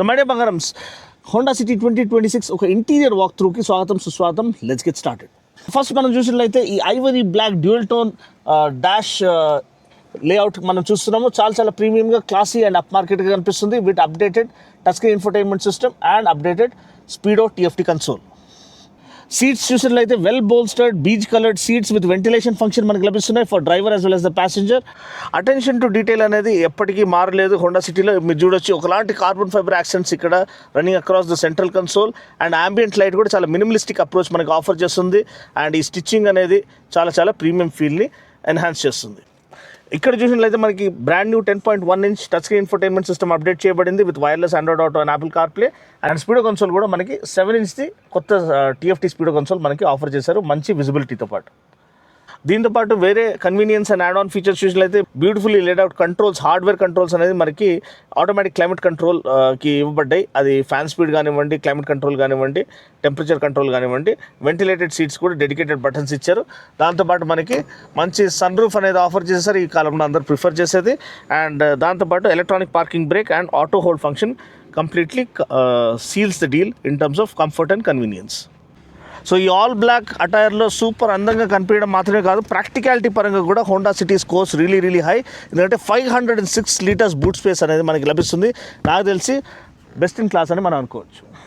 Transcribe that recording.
So my dear బంగారమ్స్, Honda City 2026 ఒక interior walk త్రూకి స్వాగతం సుస్వాగతం. Let's get started. ఫస్ట్ మనం చూసినట్లయితే ఈ ivory black dual tone dash layout మనం చూస్తున్నాము. చాలా ప్రీమియంగా, క్లాసీ అండ్ అప్ మార్కెట్గా కనిపిస్తుంది. With updated touch screen infotainment system and updated speedo TFT console. Seats చూసినట్లయితే well bolstered beige coloured seats with ventilation function మనకు లభిస్తున్నాయి for driver as well as the passenger. Attention to detail అనేది ఎప్పటికీ మారలేదు Honda సిటీలో. మీరు చూడొచ్చు ఒకలాంటి కార్బన్ ఫైబర్ యాక్సెంట్స్ ఇక్కడ running across the central console. And ambient light కూడా చాలా మినిమలిస్టిక్ అప్రోచ్ మనకి ఆఫర్ చేస్తుంది. అండ్ ఈ స్టిచ్చింగ్ అనేది చాలా ప్రీమియం ఫీల్ని ఎన్హాన్స్ చేస్తుంది. ఇక్కడ చూసినట్లయితే మనకి brand new 10.1 inch touch screen infotainment system update చేయబడింది with wireless Android Auto and Apple CarPlay. And speedo console కూడా మనకి 7 ఇంచ్ది కొత్త TFT స్పీడో కన్సోల్ మనకి ఆఫర్ చేశారు మంచి విజిబిలిటీతో పాటు. దీంతోపాటు వేరే convenience and add on features చూసినట్లయితే beautifully laid out controls, hardware controls అనేది మనకి ఆటోమేటిక్ క్లైమేట్ కంట్రోల్కి ఇవ్వబడ్డాయి. అది ఫ్యాన్ స్పీడ్ కానివ్వండి, క్లైమేట్ కంట్రోల్ కానివ్వండి, టెంపరేచర్ కంట్రోల్ కానివ్వండి. వెంటిలేటెడ్ సీట్స్ కూడా డెడికేటెడ్ బటన్స్ ఇచ్చారు. దాంతోపాటు మనకి మంచి సన్ రూఫ్ అనేది ఆఫర్ చేశారు, ఈ కాలంలో అందరూ ప్రిఫర్ చేసేది. అండ్ దాంతోపాటు electronic parking brake and auto hold function completely seals the deal in terms of comfort and convenience. So ఈ ఆల్ బ్లాక్ అటైర్లో సూపర్ అందంగా కనిపించడం మాత్రమే కాదు, ప్రాక్టికాలిటీ పరంగా కూడా Honda City scores really high. ఎందుకంటే 506 లీటర్స్ బూట్ స్పేస్ అనేది మనకి లభిస్తుంది. నాకు తెలిసి బెస్ట్ ఇన్ క్లాస్ అని మనం అనుకోవచ్చు.